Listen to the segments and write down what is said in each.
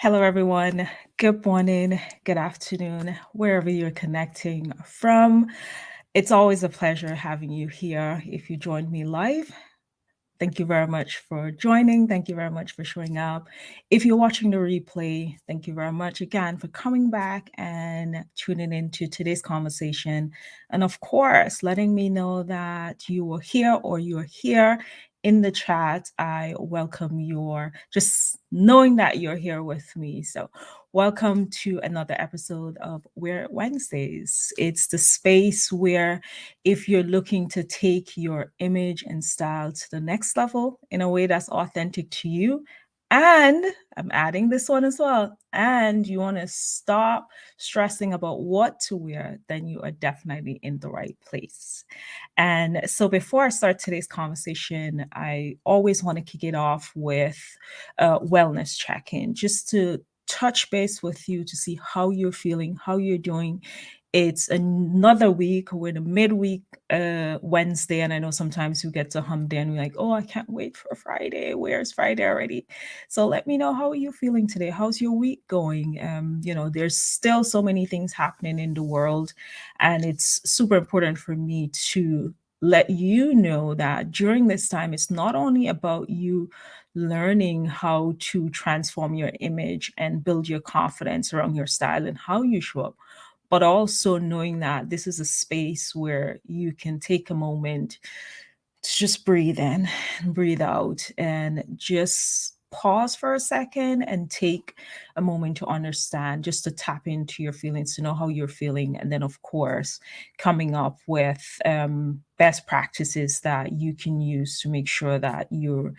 Hello, everyone. Good morning, good afternoon, wherever you're connecting from. It's always a pleasure having you here. If you joined me live, thank you very much for joining. Thank you very much for showing up. If you're watching the replay, thank you very much again for coming back and tuning into today's conversation. And of course, letting me know that you were here or you're here in the chat. I welcome your just knowing that you're here with me. So, welcome to another episode of We're Wednesdays. It's the space where if you're looking to take your image and style to the next level in a way that's authentic to you, and I'm adding this one as well, and you want to stop stressing about what to wear, then you are definitely in the right place. And so before I start today's conversation, I always want to kick it off with a wellness check-in, just to touch base with you to see how you're feeling, how you're doing. It's another week. We're in a midweek Wednesday, and I know sometimes we get to hump day and we're like, oh, I can't wait for Friday. Where's Friday already? So let me know, how are you feeling today? How's your week going? There's still so many things happening in the world, and it's super important for me to let you know that during this time, it's not only about you learning how to transform your image and build your confidence around your style and how you show up, but also knowing that this is a space where you can take a moment to just breathe in and breathe out and just pause for a second and take a moment to understand, just to tap into your feelings, to know how you're feeling. And then, of course, coming up with best practices that you can use to make sure that you're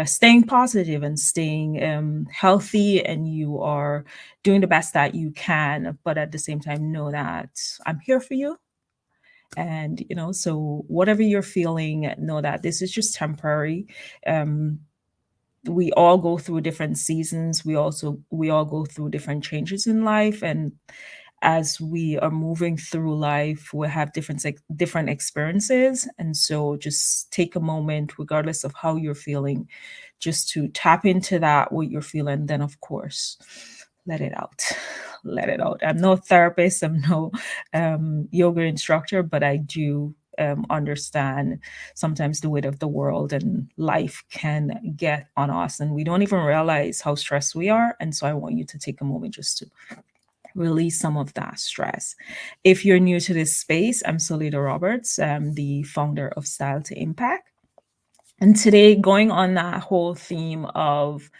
staying positive and staying healthy, and you are doing the best that you can. But at the same time, know that I'm here for you. And so whatever you're feeling, know that this is just temporary. um we all go through different seasons. We all go through different changes in life, and as we are moving through life, we have different experiences. And so just take a moment, regardless of how you're feeling, just to tap into that, what you're feeling. Then, of course, let it out. Let it out. I'm no therapist, I'm no yoga instructor, but I do understand sometimes the weight of the world and life can get on us, and we don't even realize how stressed we are. And so I want you to take a moment just to release some of that stress. If you're new to this space, I'm Solita Roberts. I'm the founder of Style to Impact. And today, going on that whole theme of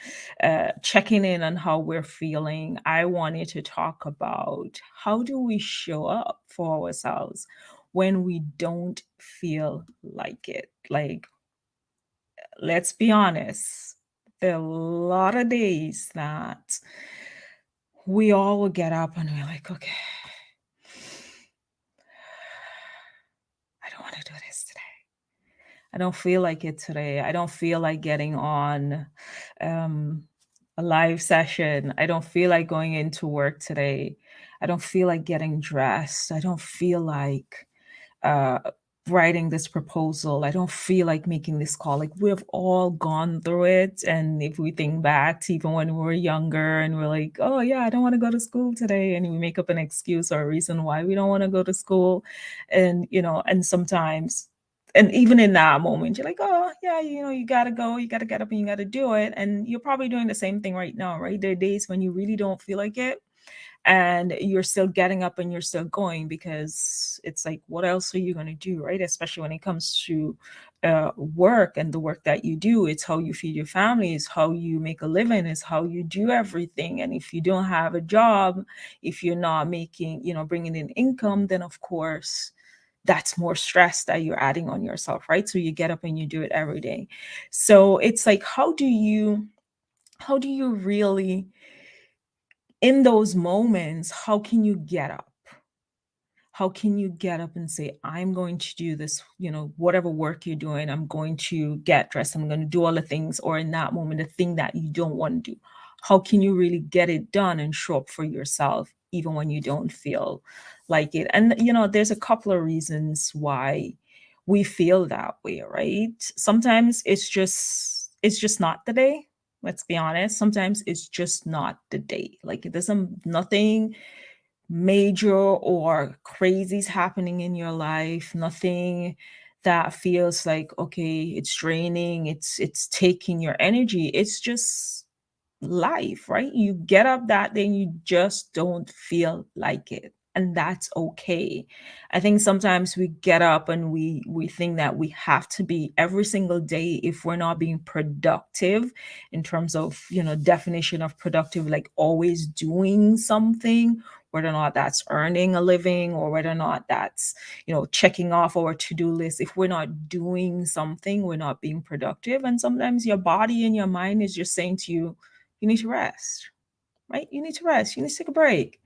checking in on how we're feeling, I wanted to talk about, how do we show up for ourselves when we don't feel like it? Like, let's be honest, there are a lot of days that we all will get up and we're like, okay, I don't want to do this today. I don't feel like it today. I don't feel like getting on um, a live session. I don't feel like going into work today. I don't feel like getting dressed. I don't feel like uh, writing this proposal. I don't feel like making this call. Like, we've all gone through it. And if we think back to even when we were younger and we're like, oh, yeah, I don't want to go to school today. And we make up an excuse or a reason why we don't want to go to school. And sometimes, and even in that moment, you're like, oh, yeah, you got to go, you got to get up and you got to do it. And you're probably doing the same thing right now, right? There are days when you really don't feel like it, and you're still getting up and you're still going, because it's like, what else are you going to do, right? Especially when it comes to work and the work that you do. It's how you feed your family, it's how you make a living, it's how you do everything. And if you don't have a job, if you're not making, bringing in income, then of course that's more stress that you're adding on yourself, right? So you get up and you do it every day. So it's like, how do you really, in those moments, how can you get up? How can you get up and say, I'm going to do this, whatever work you're doing, I'm going to get dressed, I'm going to do all the things, or in that moment, the thing that you don't want to do, how can you really get it done and show up for yourself, even when you don't feel like it? And, there's a couple of reasons why we feel that way, right? Sometimes it's just not the day. Let's be honest. Sometimes it's just not the day. Like it doesn't, nothing major or crazy's happening in your life, nothing that feels like, okay, it's draining, it's taking your energy. It's just life, right? You get up that day and you just don't feel like it. And that's okay. I think sometimes we get up and we think that we have to be every single day if we're not being productive in terms of, definition of productive, like always doing something, whether or not that's earning a living or whether or not that's, checking off our to-do list. If we're not doing something, we're not being productive. And sometimes your body and your mind is just saying to you, you need to rest, right? You need to rest. You need to take a break.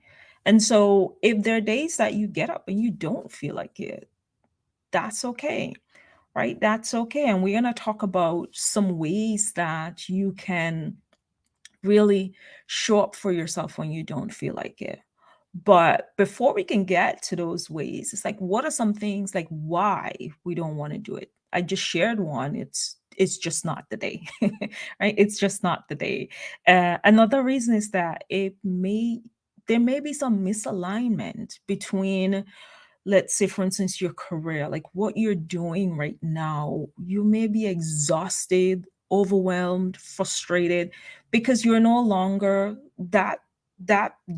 And so if there are days that you get up and you don't feel like it, that's okay, right? That's okay. And we're going to talk about some ways that you can really show up for yourself when you don't feel like it. But before we can get to those ways, it's like, what are some things, like why we don't want to do it? I just shared one. It's just not the day, right? It's just not the day. Another reason is that there may be some misalignment between, let's say, for instance, your career, like what you're doing right now. You may be exhausted, overwhelmed, frustrated because you're no longer that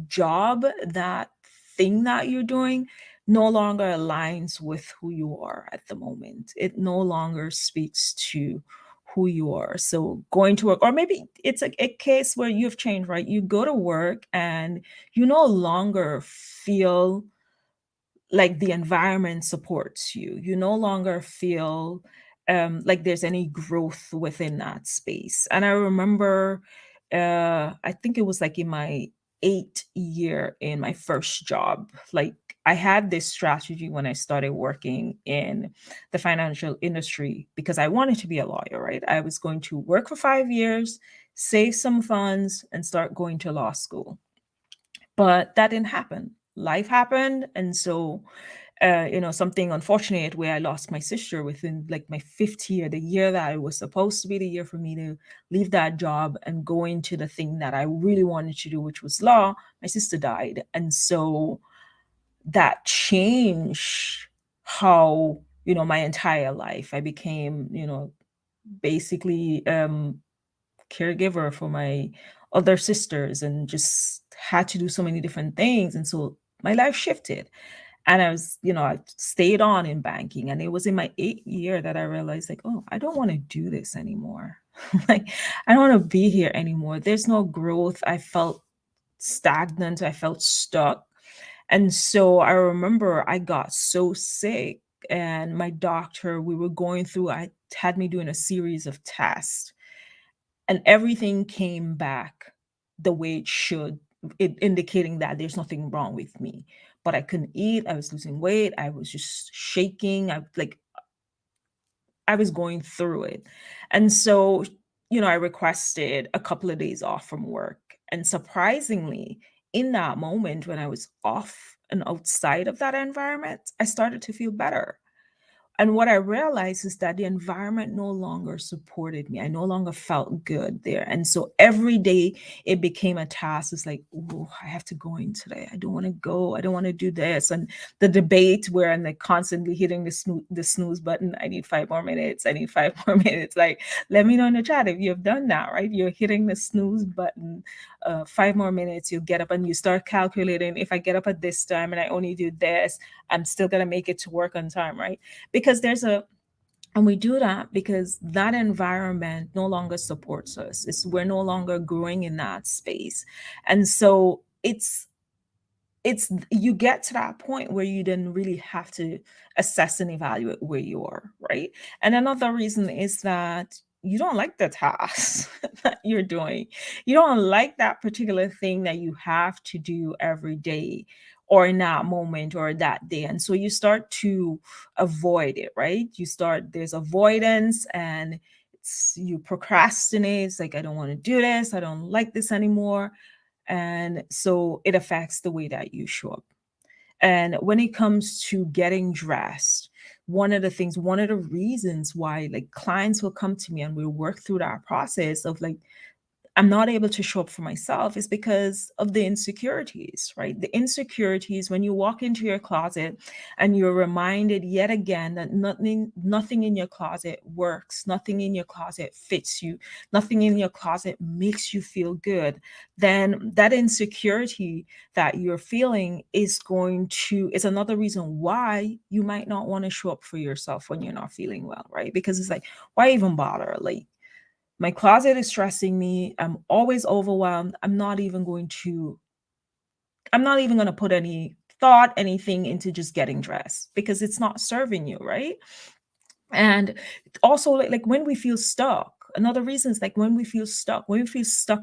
job, that thing that you're doing no longer aligns with who you are at the moment. It no longer speaks to who you are. So going to work, or maybe it's a case where you've changed, right? You go to work and you no longer feel like the environment supports you. You no longer feel like there's any growth within that space. And I remember, I think it was like in my 8th year in my first job, like I had this strategy when I started working in the financial industry because I wanted to be a lawyer, right? I was going to work for 5 years, save some funds, and start going to law school. But that didn't happen. Life happened. And so, something unfortunate where I lost my sister within like my 5th year, the year that it was supposed to be the year for me to leave that job and go into the thing that I really wanted to do, which was law. My sister died. And so that changed how, my entire life. I became, basically caregiver for my other sisters and just had to do so many different things. And so my life shifted. And I stayed on in banking. And it was in my 8th year that I realized, like, oh, I don't want to do this anymore. Like, I don't want to be here anymore. There's no growth. I felt stagnant. I felt stuck. And so I remember I got so sick, and my doctor, we were going through, I had me doing a series of tests, and everything came back the way it should, indicating that there's nothing wrong with me. But I couldn't eat. I was losing weight. I was just shaking. I was going through it. And so, I requested a couple of days off from work. And surprisingly, in that moment when I was off and outside of that environment, I started to feel better. And what I realized is that the environment no longer supported me. I no longer felt good there. And so every day it became a task. It's like, oh, I have to go in today. I don't want to go. I don't want to do this. And the debate where I'm like constantly hitting the snooze button. I need 5 more minutes. I need 5 more minutes. Like, let me know in the chat if you've done that, right? You're hitting the snooze button, 5 more minutes, you get up and you start calculating, if I get up at this time and I only do this, I'm still going to make it to work on time, right? Because and we do that because that environment no longer supports us. We're no longer growing in that space. And so it's you get to that point where you then really have to assess and evaluate where you are, right? And another reason is that you don't like the task that you're doing. You don't like that particular thing that you have to do every day or in that moment or that day. And so you start to avoid it, right? There's avoidance, and you procrastinate. It's like, I don't want to do this. I don't like this anymore. And so it affects the way that you show up. And when it comes to getting dressed, one of the reasons why, like, clients will come to me and we'll work through that process of like, I'm not able to show up for myself is because of the insecurities, right? The insecurities when you walk into your closet and you're reminded yet again that nothing in your closet works, nothing in your closet fits you, nothing in your closet makes you feel good, then that insecurity that you're feeling is another reason why you might not want to show up for yourself when you're not feeling well, right? Because it's like, why even bother? Like, my closet is stressing me. I'm always overwhelmed. I'm not even going to put any thought, anything into just getting dressed because it's not serving you, right? And also, like when we feel stuck, another reason is like when we feel stuck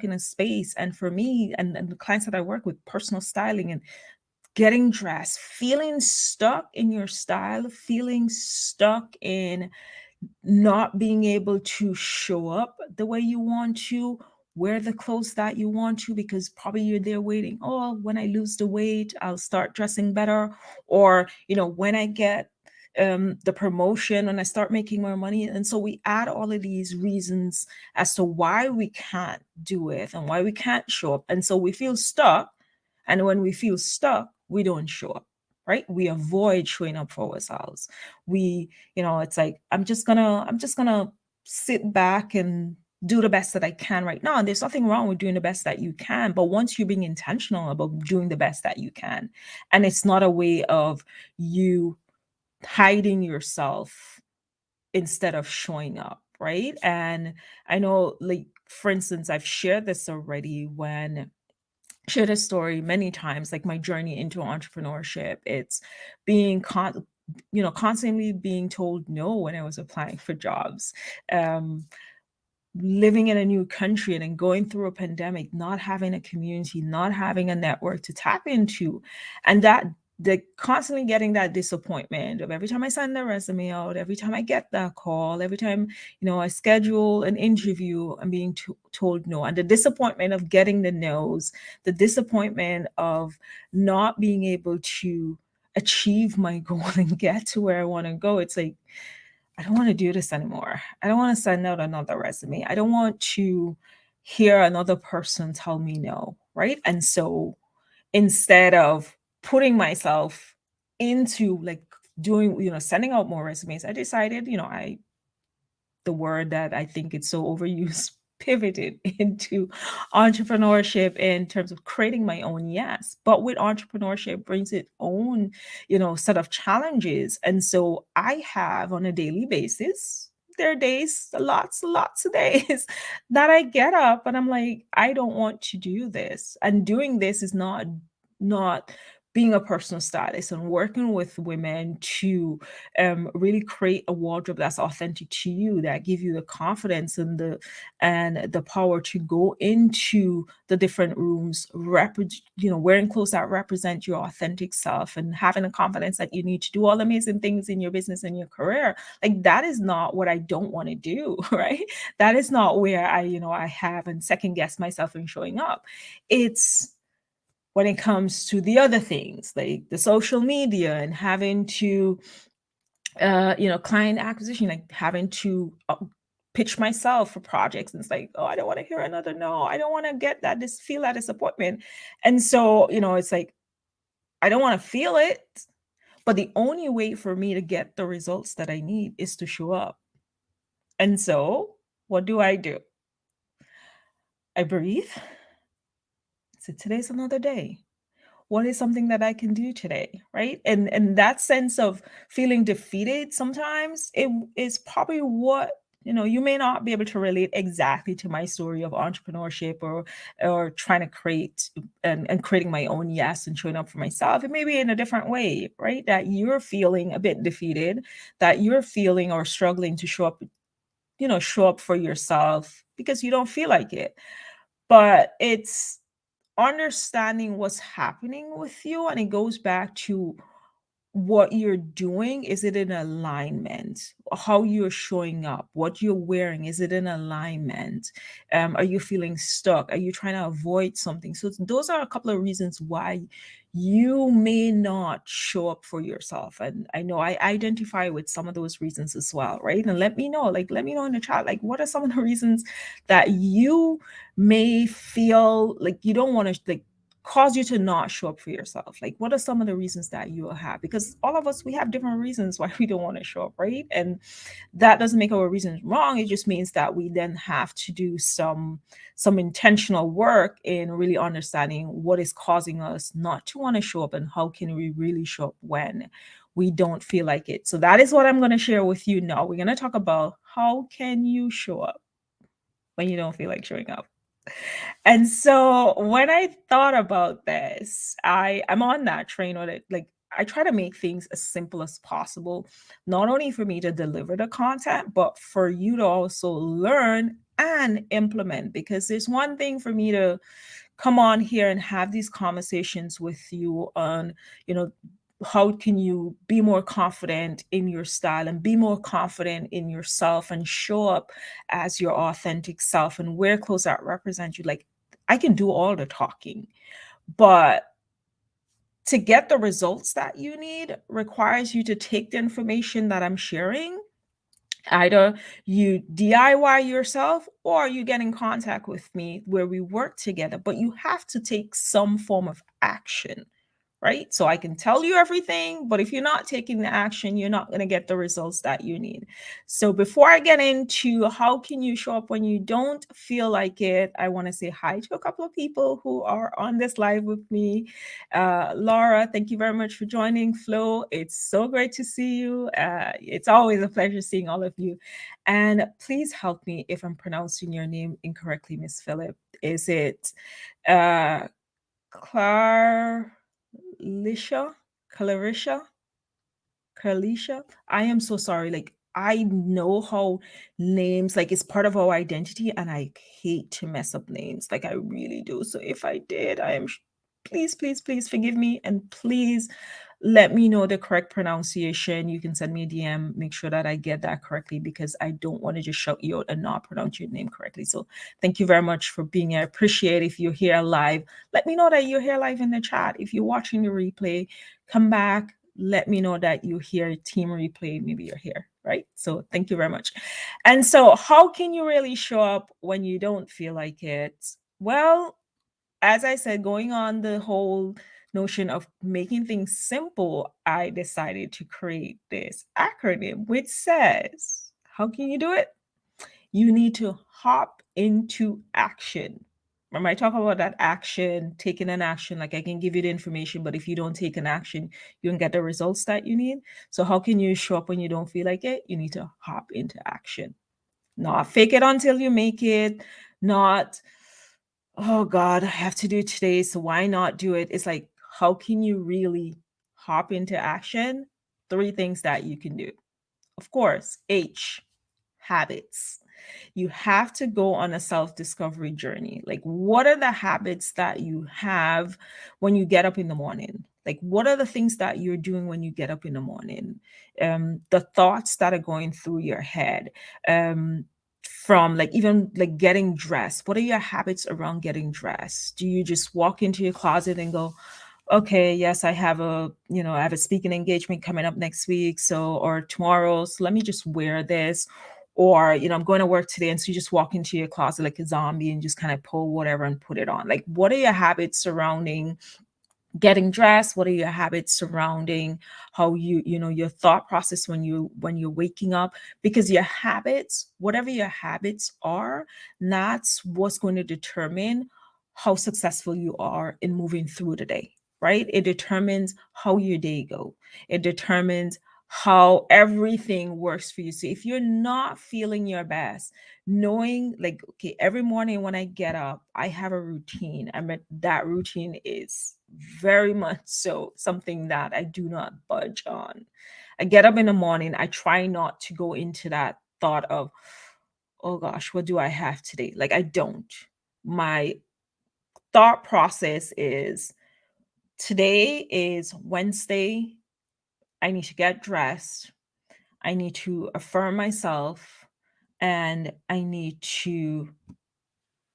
in a space. And for me and the clients that I work with, personal styling and getting dressed, feeling stuck in your style, feeling stuck in not being able to show up the way you want to, wear the clothes that you want to, because probably you're there waiting. Oh, when I lose the weight, I'll start dressing better. Or, when I get the promotion and I start making more money. And so we add all of these reasons as to why we can't do it and why we can't show up. And so we feel stuck. And when we feel stuck, we don't show up, right? We avoid showing up for ourselves. It's like, I'm just gonna sit back and do the best that I can right now. And there's nothing wrong with doing the best that you can. But once you're being intentional about doing the best that you can, and it's not a way of you hiding yourself instead of showing up, right? And I know, like, for instance, I've shared this already when shared a story many times, like my journey into entrepreneurship. It's being constantly being told no when I was applying for jobs. Um, Living in a new country and then going through a pandemic, not having a community, not having a network to tap into, and that the constantly getting that disappointment of every time I send the resume out, every time I get that call, every time I schedule an interview, I'm being told no, and the disappointment of getting the no's, the disappointment of not being able to achieve my goal and get to where I want to go. It's like, I don't want to do this anymore. I don't want to send out another resume. I don't want to hear another person tell me no, right? And so instead of putting myself into like doing, sending out more resumes, I decided, the word that I think it's so overused, pivoted into entrepreneurship in terms of creating my own yes. But with entrepreneurship brings its own, set of challenges. And so I have on a daily basis, there are days, lots of days that I get up and I'm like, I don't want to do this. And doing this is not being a personal stylist and working with women to really create a wardrobe that's authentic to you, that give you the confidence and the power to go into the different rooms, wearing clothes that represent your authentic self and having the confidence that you need to do all amazing things in your business and your career. Like, that is not what I don't want to do, right? That is not where I have and second guess myself in showing up. It's when it comes to the other things like the social media and having to client acquisition, like having to pitch myself for projects. And it's like, oh, I don't want to hear another no. I don't want to get feel that disappointment. And so, it's like, I don't want to feel it. But the only way for me to get the results that I need is to show up. And so, what do? I breathe. So today's another day. What is something that I can do today, right? And that sense of feeling defeated sometimes, it is probably what, you may not be able to relate exactly to my story of entrepreneurship or trying to create and creating my own yes and showing up for myself. It may be in a different way, right? That you're feeling a bit defeated, that you're feeling or struggling to show up for yourself because you don't feel like it. But it's understanding what's happening with you, and it goes back to what you're doing, is it in alignment? How you're showing up, what you're wearing, is it in alignment? Are you feeling stuck? Are you trying to avoid something? So those are a couple of reasons why you may not show up for yourself. And I know I identify with some of those reasons as well, right? And let me know in the chat, like, what are some of the reasons that you may feel like you don't want to, like, cause you to not show up for yourself? Like, what are some of the reasons that you will have? Because all of us, we have different reasons why we don't want to show up, right? And that doesn't make our reasons wrong. It just means that we then have to do some intentional work in really understanding what is causing us not to want to show up, and how can we really show up when we don't feel like it. So that is what I'm going to share with you now. We're going to talk about how can you show up when you don't feel like showing up. And so when I thought about this, I'm on that train with it. Like, I try to make things as simple as possible, not only for me to deliver the content, but for you to also learn and implement. Because there's one thing for me to come on here and have these conversations with you on, you know, how can you be more confident in your style and be more confident in yourself and show up as your authentic self and wear clothes that represent you. Like, I can do all the talking, but to get the results that you need requires you to take the information that I'm sharing. Either you DIY yourself or you get in contact with me where we work together, but you have to take some form of action, right? So I can tell you everything, but if you're not taking the action, you're not going to get the results that you need. So before I get into how can you show up when you don't feel like it, I want to say hi to a couple of people who are on this live with me. Laura, thank you very much for joining. Flo, it's so great to see you. It's always a pleasure seeing all of you. And please help me if I'm pronouncing your name incorrectly, Miss Phillip. Is it uh, Clar? Lisha, Clarisha, Carlisha. I am so sorry. Like, I know how names, like, it's part of our identity, and I hate to mess up names. Like, I really do. So if I did, please, please, please forgive me, and please let me know the correct pronunciation. You can send me a DM. Make sure that I get that correctly, because I don't want to just shout you out and not pronounce your name correctly. So thank you very much for being here. I appreciate if you're here live. Let me know that you're here live in the chat. If you're watching the replay, come back. Let me know that you're here. Team replay, maybe you're here, right? So thank you very much. And so, how can you really show up when you don't feel like it? Well, as I said, going on the whole notion of making things simple, I decided to create this acronym which says, how can you do it? You need to hop into action. Remember, I talk about that action, taking an action. Like, I can give you the information, but if you don't take an action, you don't get the results that you need. So, how can you show up when you don't feel like it? You need to hop into action. Not fake it until you make it, not, oh God, I have to do it today, so why not do it? It's like, how can you really hop into action? Three things that you can do. Of course, H, habits. You have to go on a self-discovery journey. Like, what are the habits that you have when you get up in the morning? Like, what are the things that you're doing when you get up in the morning? The thoughts that are going through your head. From, like, even like getting dressed. What are your habits around getting dressed? Do you just walk into your closet and go, okay, yes, I have a speaking engagement coming up next week, so, or tomorrow, so let me just wear this. Or, I'm going to work today, and so you just walk into your closet like a zombie and just kind of pull whatever and put it on. Like, what are your habits surrounding getting dressed? What are your habits surrounding how your thought process when you're waking up? Because your habits, whatever your habits are, that's what's going to determine how successful you are in moving through the day, right? It determines how your day go. It determines how everything works for you. So if you're not feeling your best, knowing, like, okay, every morning when I get up, I have a routine. I mean, that routine is very much so something that I do not budge on. I get up in the morning, I try not to go into that thought of, oh gosh, what do I have today? Like, I don't. My thought process is, today is Wednesday, I need to get dressed, I need to affirm myself, and I need to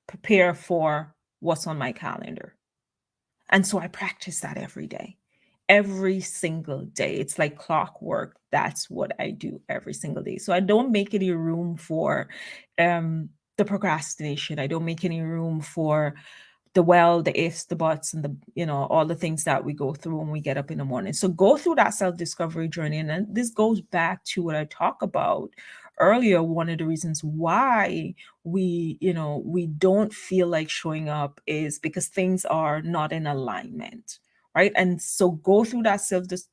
prepare for what's on my calendar. And so I practice that every day, every single day. It's like clockwork. That's what I do every single day. So I don't make any room for um, the procrastination. I don't make any room for the well, the ifs, the buts, and all the things that we go through when we get up in the morning. So go through that self-discovery journey. And then this goes back to what I talked about earlier. One of the reasons why we don't feel like showing up is because things are not in alignment, right? And so go through that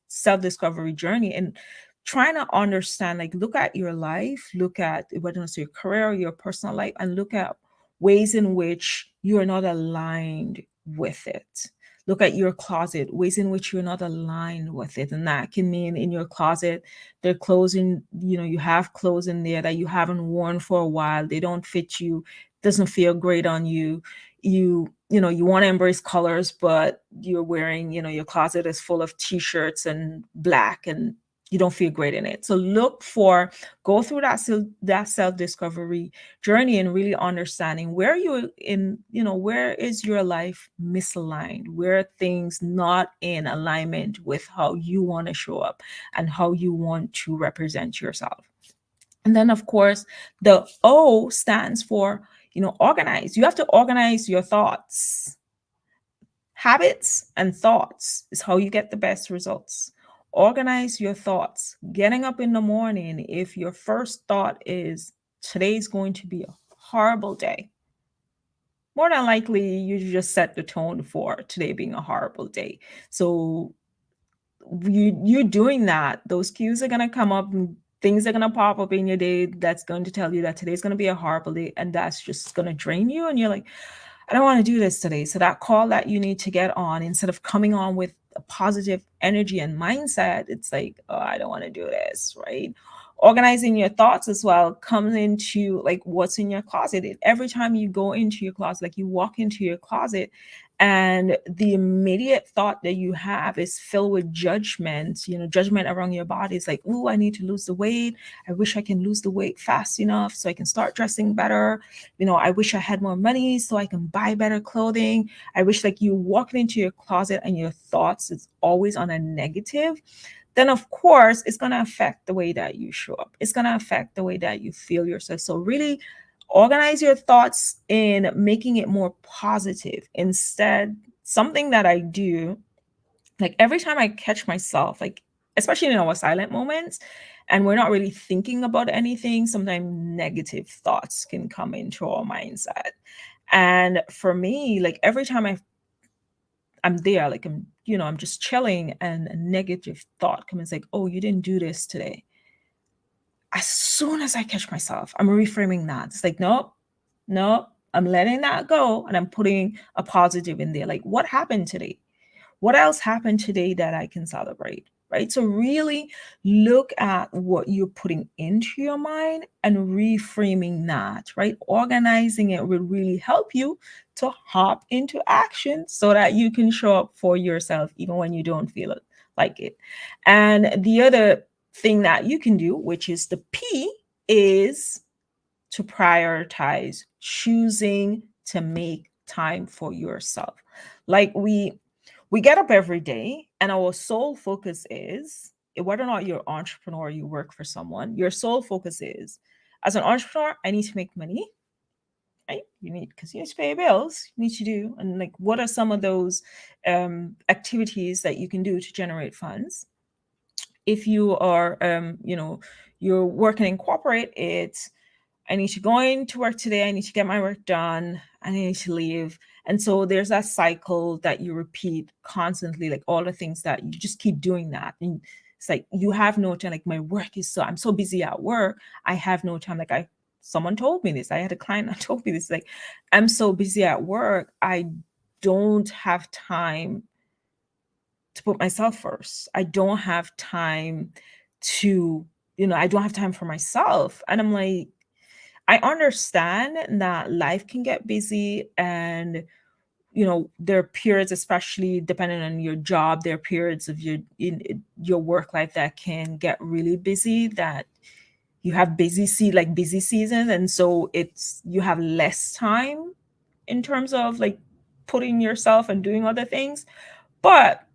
self-discovery journey and trying to understand, like, look at your life, look at whether it's your career or your personal life, and look at ways in which you are not aligned with it. Look at your closet, ways in which you're not aligned with it. And that can mean in your closet, they're clothes you have clothes in there that you haven't worn for a while. They don't fit you, doesn't feel great on you. You want to embrace colors, but you're wearing, your closet is full of t-shirts and black, and you don't feel great in it. So go through that self-discovery journey and really understanding where you in, where is your life misaligned, where are things not in alignment with how you want to show up and how you want to represent yourself. And then, of course, the O stands for, organize. You have to organize your thoughts. Habits and thoughts is how you get the best results. Organize your thoughts. Getting up in the morning, if your first thought is today's going to be a horrible day, more than likely you just set the tone for today being a horrible day. So you doing that, those cues are going to come up, and things are going to pop up in your day that's going to tell you that today's going to be a horrible day, and that's just going to drain you, and you're like, I don't want to do this today. So that call that you need to get on, instead of coming on with a positive energy and mindset, it's like, oh, I don't want to do this, right? Organizing your thoughts as well comes into like what's in your closet. Every time you go into your closet, like you walk into your closet, and the immediate thought that you have is filled with judgment, judgment around your body. It's like, oh, I need to lose the weight. I wish I can lose the weight fast enough so I can start dressing better. I wish I had more money so I can buy better clothing. I wish, like, you walk into your closet and your thoughts is always on a negative, then of course it's going to affect the way that you show up. It's going to affect the way that you feel yourself. So really organize your thoughts in making it more positive. Instead, something that I do, like every time I catch myself, like especially in our silent moments and we're not really thinking about anything, sometimes negative thoughts can come into our mindset. And for me, like every time I'm there, like I'm just chilling, and a negative thought comes, like, oh, you didn't do this today. As soon as I catch myself, I'm reframing that. It's like, nope, nope, I'm letting that go, and I'm putting a positive in there. Like, what happened today? What else happened today that I can celebrate? Right. So really look at what you're putting into your mind and reframing that, right? Organizing it will really help you to hop into action so that you can show up for yourself even when you don't feel it like it. And the other thing that you can do, which is the P, is to prioritize choosing to make time for yourself. Like we get up every day and our sole focus is, whether or not you're an entrepreneur or you work for someone, your sole focus is, as an entrepreneur, I need to make money, right? Because you need to pay your bills, you need to do, and like, what are some of those activities that you can do to generate funds? If you are, you're working in corporate, it's, I need to go into work today. I need to get my work done. I need to leave. And so there's that cycle that you repeat constantly, like all the things that you just keep doing that. And it's like you have no time. Like, my work is I'm so busy at work. I have no time. Like, someone told me this. I had a client that told me this. Like, I'm so busy at work. I don't have time to put myself first. I don't have time to, I don't have time for myself. And I'm like, I understand that life can get busy and there are periods, especially depending on your job, there are periods of your work life that can get really busy, that you have busy season, and so it's you have less time in terms of like putting yourself and doing other things. But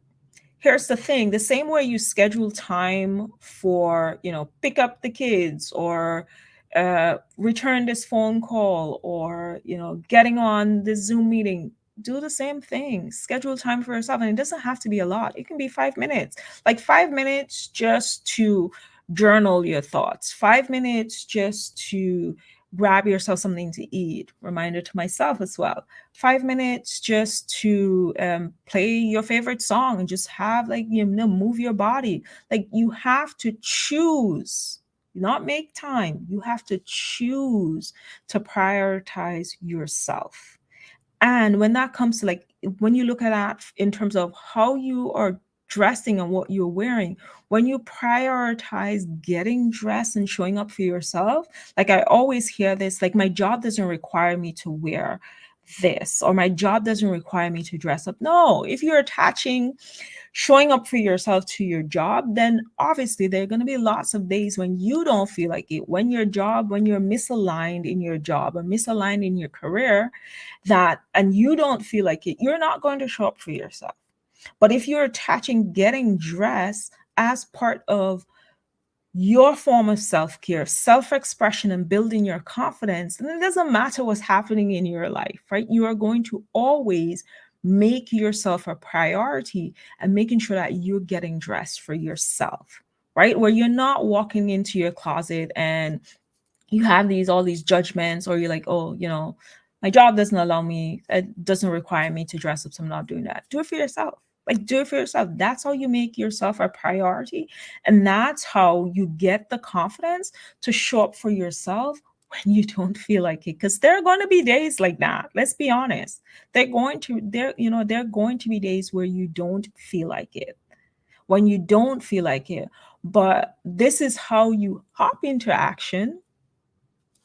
here's the thing, the same way you schedule time for, pick up the kids, or return this phone call, or getting on this Zoom meeting, do the same thing. Schedule time for yourself, and it doesn't have to be a lot. It can be 5 minutes, like 5 minutes just to journal your thoughts, 5 minutes just to grab yourself something to eat. Reminder to myself as well, 5 minutes just to play your favorite song and just have, like, move your body. Like, you have to choose, not make time. You have to choose to prioritize yourself. And when that comes to, like, when you look at that in terms of how you are dressing and what you're wearing, when you prioritize getting dressed and showing up for yourself, like, I always hear this, like, my job doesn't require me to wear this, or my job doesn't require me to dress up. No, if you're attaching showing up for yourself to your job, then obviously there are going to be lots of days when you don't feel like it, when you're misaligned in your job or misaligned in your career, and you don't feel like it, you're not going to show up for yourself. But if you're attaching getting dressed as part of your form of self-care, self-expression, and building your confidence, then it doesn't matter what's happening in your life, right? You are going to always make yourself a priority and making sure that you're getting dressed for yourself, right? Where you're not walking into your closet and you have all these judgments, or you're like, oh, my job doesn't allow me, it doesn't require me to dress up, so I'm not doing that. Do it for yourself. Like, do it for yourself. That's how you make yourself a priority. And that's how you get the confidence to show up for yourself when you don't feel like it. Because there are going to be days like that. Let's be honest. There are going to be days where you don't feel like it. When you don't feel like it. But this is how you hop into action,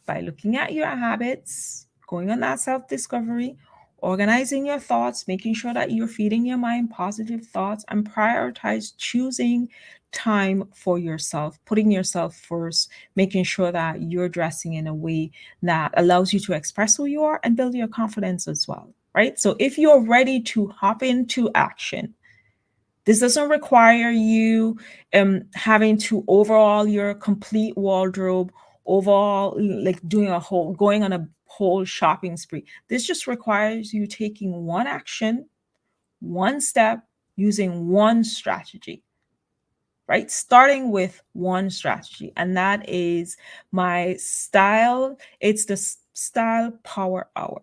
by looking at your habits, going on that self discovery, organizing your thoughts, making sure that you're feeding your mind positive thoughts, and prioritize choosing time for yourself, putting yourself first, making sure that you're dressing in a way that allows you to express who you are and build your confidence as well, right? So if you're ready to hop into action, this doesn't require you having to overhaul your complete wardrobe, overall, like going on a whole shopping spree. This just requires you taking one action, one step, using one strategy, right? Starting with one strategy. And that is my style. It's the Style Power Hour.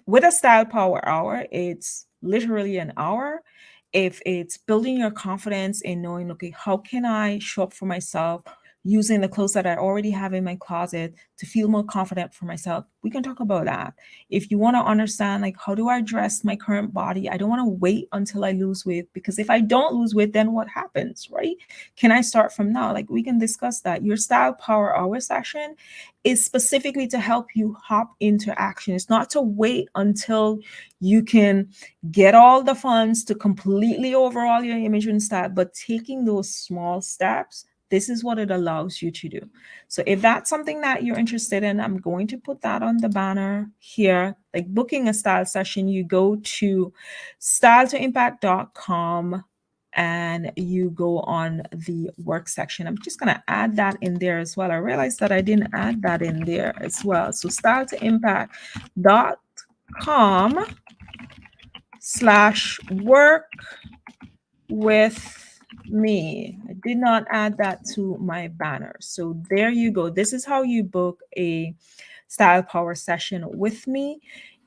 With a Style Power Hour, it's literally an hour. If it's building your confidence in knowing, okay, how can I show up for myself using the clothes that I already have in my closet to feel more confident for myself, we can talk about that. If you want to understand, like, how do I dress my current body? I don't want to wait until I lose weight, because if I don't lose weight, then what happens, right? Can I start from now? Like, we can discuss that. Your Style Power Hour session is specifically to help you hop into action. It's not to wait until you can get all the funds to completely overhaul your image and style, but taking those small steps, this is what it allows you to do. So if that's something that you're interested in, I'm going to put that on the banner here. Like, booking a style session, you go to styletoimpact.com and you go on the work section. I'm just going to add that in there as well. I realized that I didn't add that in there as well. So styletoimpact.com/work with me. I did not add that to my banner. So there you go. This is how you book a Style Power session with me.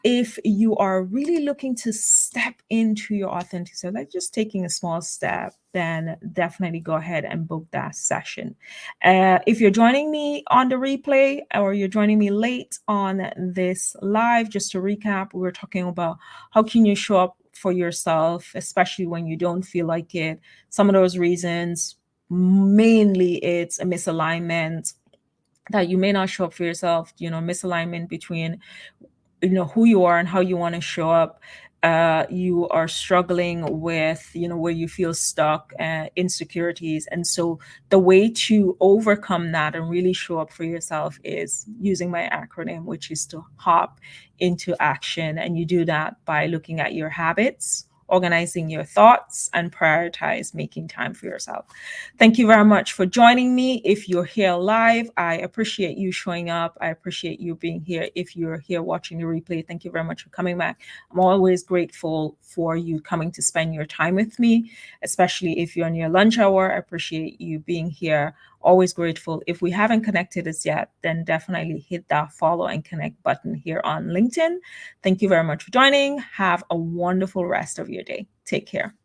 If you are really looking to step into your authentic self, like just taking a small step, then definitely go ahead and book that session. If you're joining me on the replay, or you're joining me late on this live, just to recap, we were talking about how can you show up for yourself, especially when you don't feel like it. Some of those reasons, mainly it's a misalignment, that you may not show up for yourself, misalignment between who you are and how you want to show up. You are struggling with where you feel stuck, insecurities, and so the way to overcome that and really show up for yourself is using my acronym, which is to hop into action. And you do that by looking at your habits, organizing your thoughts, and prioritize making time for yourself. Thank you very much for joining me. If you're here live, I appreciate you showing up. I appreciate you being here. If you're here watching the replay, thank you very much for coming back. I'm always grateful for you coming to spend your time with me, especially if you're on your lunch hour. I appreciate you being here. Always grateful. If we haven't connected as yet, then definitely hit that follow and connect button here on LinkedIn. Thank you very much for joining. Have a wonderful rest of your day. Take care.